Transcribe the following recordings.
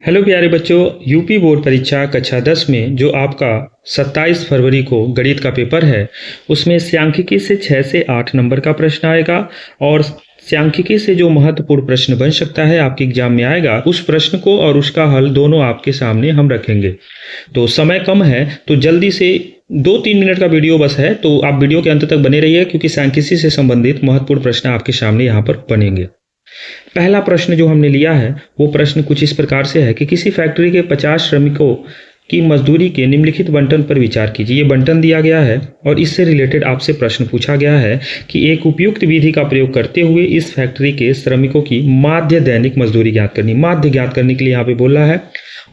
Hello प्यारे बच्चों, UP board परीक्षा कक्षा 10 में जो आपका 27 फरवरी को गणित का पेपर है उसमें सांख्यिकी से 6 से 8 नंबर का प्रश्न आएगा और सांख्यिकी से जो महत्वपूर्ण प्रश्न बन सकता है आपके एग्जाम में आएगा उस प्रश्न को और उसका हल दोनों आपके सामने हम रखेंगे। तो समय कम है तो जल्दी से 2-3 मिनट का वीडियो बस है, तो आप वीडियो के अंत तक बने रहिए क्योंकि सांख्यिकी से संबंधित महत्वपूर्ण प्रश्न आपके सामने यहाँ पर बनेंगे। पहला प्रश्न जो हमने लिया है वो प्रश्न कुछ इस प्रकार से है कि किसी फैक्ट्री के 50 श्रमिकों की मजदूरी के निम्नलिखित बंटन पर विचार कीजिए। ये बंटन दिया गया है और इससे रिलेटेड आपसे प्रश्न पूछा गया है कि एक उपयुक्त विधि का प्रयोग करते हुए इस फैक्ट्री के श्रमिकों की माध्य दैनिक मजदूरी ज्ञात करनी। माध्य ज्ञात करने के लिए यहाँ पे बोला है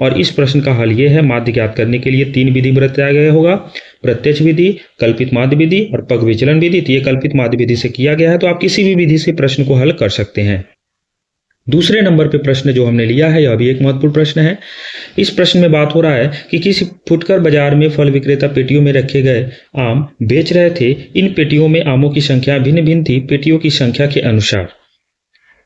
और इस प्रश्न का हल ये है, माध्य ज्ञात करने के लिए 3 विधि बरता गया होगा, प्रत्यक्ष विधि, कल्पित माध्य विधि और पग विचलन विधि। तो ये कल्पित माध्य विधि से किया गया है, तो आप किसी भी विधि से प्रश्न को हल कर सकते हैं। दूसरे नंबर पे प्रश्न जो हमने लिया है यह भी एक महत्वपूर्ण प्रश्न है। इस प्रश्न में बात हो रहा है कि किसी फुटकर बाजार में फल विक्रेता पेटियों में रखे गए आम बेच रहे थे। इन पेटियों में आमों की संख्या भिन्न भिन्न थी। पेटियों की संख्या के अनुसार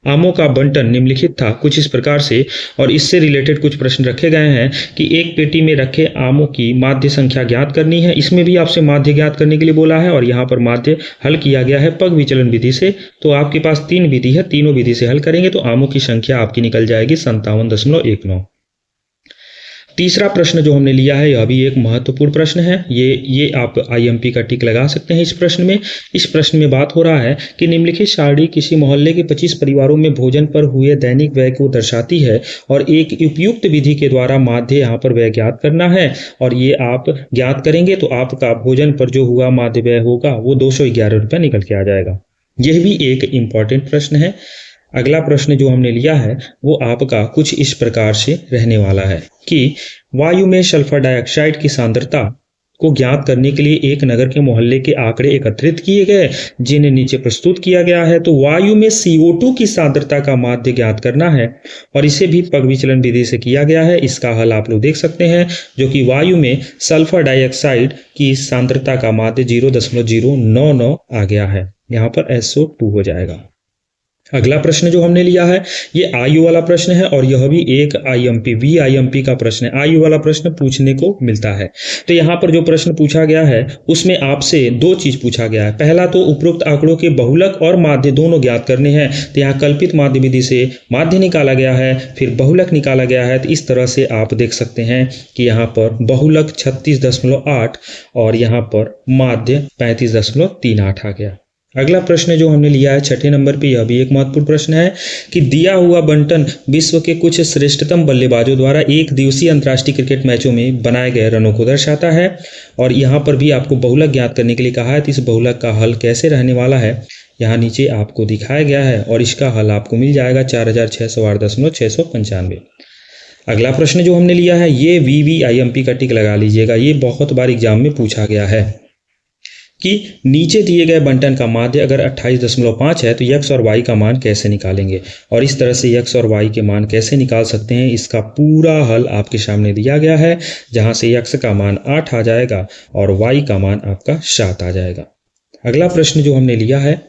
आमों का बंटन निम्नलिखित था कुछ इस प्रकार से, और इससे रिलेटेड कुछ प्रश्न रखे गए हैं कि एक पेटी में रखे आमों की माध्य संख्या ज्ञात करनी है। इसमें भी आपसे माध्य ज्ञात करने के लिए बोला है और यहाँ पर माध्य हल किया गया है पग विचलन विधि से। तो आपके पास 3 विधि है, तीनों विधि से हल करेंगे तो आमों की संख्या आपकी निकल जाएगी 57.19। तीसरा प्रश्न जो हमने लिया है यह भी एक महत्वपूर्ण प्रश्न है। ये आप IMP का टिक लगा सकते हैं इस प्रश्न में। इस प्रश्न में बात हो रहा है कि निम्नलिखित सारणी किसी मोहल्ले के 25 परिवारों में भोजन पर हुए दैनिक व्यय को दर्शाती है और एक उपयुक्त विधि के द्वारा माध्य यहाँ पर व्यय ज्ञात करना है और ये आप ज्ञात करेंगे तो आपका भोजन पर जो हुआ माध्य व्यय होगा वो 211 रुपये निकल के आ जाएगा। यह भी एक इम्पॉर्टेंट प्रश्न है। अगला प्रश्न जो हमने लिया है वो आपका कुछ इस प्रकार से रहने वाला है कि वायु में सल्फर डाइऑक्साइड की सांद्रता को ज्ञात करने के लिए एक नगर के मोहल्ले के आंकड़े एकत्रित किए गए जिन्हें नीचे प्रस्तुत किया गया है। तो वायु में CO2 की सांद्रता का माध्य ज्ञात करना है और इसे भी पग विचलन विधि से किया गया है। इसका हल आप लोग देख सकते हैं जो कि वायु में सल्फर डाइऑक्साइड की सांद्रता का माध्य 0.099 आ गया है, यहाँ पर SO2 हो जाएगा। अगला प्रश्न जो हमने लिया है ये आयु वाला प्रश्न है और यह भी एक VIMP का प्रश्न है। आयु वाला प्रश्न पूछने को मिलता है। तो यहाँ पर जो प्रश्न पूछा गया है उसमें आपसे 2 चीज पूछा गया है। पहला तो उपरोक्त आंकड़ों के बहुलक और माध्य दोनों ज्ञात करने हैं। तो यहाँ कल्पित माध्य विधि से माध्य निकाला गया है, फिर बहुलक निकाला गया है। तो इस तरह से आप देख सकते हैं कि यहाँ पर बहुलक 36.8 और यहाँ पर माध्य 35.38 आ गया। अगला प्रश्न जो हमने लिया है 6ठे नंबर पे, यह भी एक महत्वपूर्ण प्रश्न है कि दिया हुआ बंटन विश्व के कुछ श्रेष्ठतम बल्लेबाजों द्वारा एक दिवसीय अंतर्राष्ट्रीय क्रिकेट मैचों में बनाए गए रनों को दर्शाता है और यहाँ पर भी आपको बहुलक ज्ञात करने के लिए कहा है। तो इस बहुलक का हल कैसे रहने वाला है यहाँ नीचे आपको दिखाया गया है और इसका हल आपको मिल जाएगा 4608.695। अगला प्रश्न जो हमने लिया है ये VVIMP का टिक लगा लीजिएगा। ये बहुत बार एग्जाम में पूछा गया है कि नीचे दिए गए बंटन का माध्य अगर 28.5 है तो x और y का मान कैसे निकालेंगे, और इस तरह से x और y के मान कैसे निकाल सकते हैं इसका पूरा हल आपके सामने दिया गया है, जहां से x का मान 8 आ जाएगा और y का मान आपका 7 आ जाएगा। अगला प्रश्न जो हमने लिया है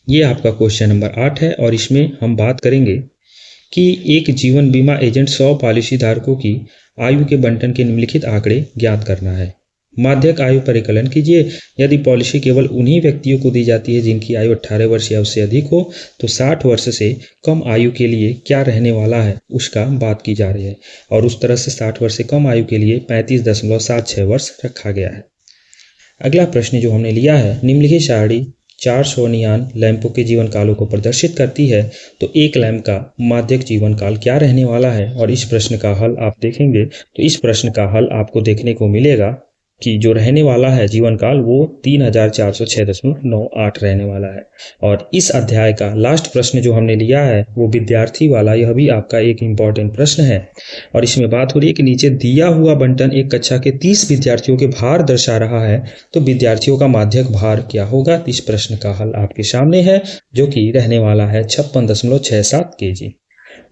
ये आपका क्वेश्चन नंबर 8 है और इसमें हम बात करेंगे कि एक जीवन बीमा एजेंट 100 पॉलिसी धारकों की आयु के बंटन के निम्नलिखित आंकड़े ज्ञात करना है। माध्यक आयु परिकलन कीजिए। यदि पॉलिसी केवल उन्हीं व्यक्तियों को दी जाती है जिनकी आयु 18 वर्ष या उससे अधिक हो तो 60 वर्ष से कम आयु के लिए क्या रहने वाला है उसका बात की जा रही है और उस तरह से 60 वर्ष से कम आयु के लिए 35.76 वर्ष रखा गया है। अगला प्रश्न जो हमने लिया है निम्नलिखित सारणी 4 स्वनियान लैंपों के जीवन कालों को प्रदर्शित करती है। तो एक लैंप का माध्यक जीवन काल क्या रहने वाला है और इस प्रश्न का हल आप देखेंगे तो इस प्रश्न का हल आपको देखने को मिलेगा कि जो रहने वाला है जीवन काल वो 3406.98 रहने वाला है। और इस अध्याय का लास्ट प्रश्न जो हमने लिया है वो विद्यार्थी वाला, यह भी आपका एक इम्पॉर्टेंट प्रश्न है और इसमें बात हो रही है कि नीचे दिया हुआ बंटन एक कक्षा के 30 विद्यार्थियों के भार दर्शा रहा है तो विद्यार्थियों का माध्यक भार क्या होगा। इस प्रश्न का हल आपके सामने है जो कि रहने वाला है 56.67 kg।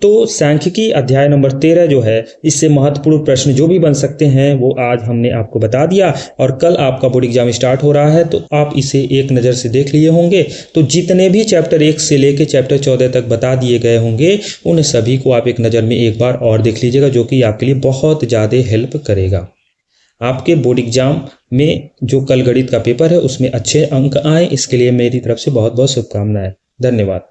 तो सांख्यिकी अध्याय नंबर 13 जो है, इससे महत्वपूर्ण प्रश्न जो भी बन सकते हैं वो आज हमने आपको बता दिया। और कल आपका बोर्ड एग्जाम स्टार्ट हो रहा है तो आप इसे एक नज़र से देख लिए होंगे। तो जितने भी चैप्टर 1 से लेकर चैप्टर 14 तक बता दिए गए होंगे उन सभी को आप एक नज़र में एक बार और देख लीजिएगा, जो कि आपके लिए बहुत ज़्यादा हेल्प करेगा। आपके बोर्ड एग्जाम में जो कल गणित का पेपर है उसमें अच्छे अंक आए, इसके लिए मेरी तरफ से बहुत बहुत शुभकामनाएं। धन्यवाद।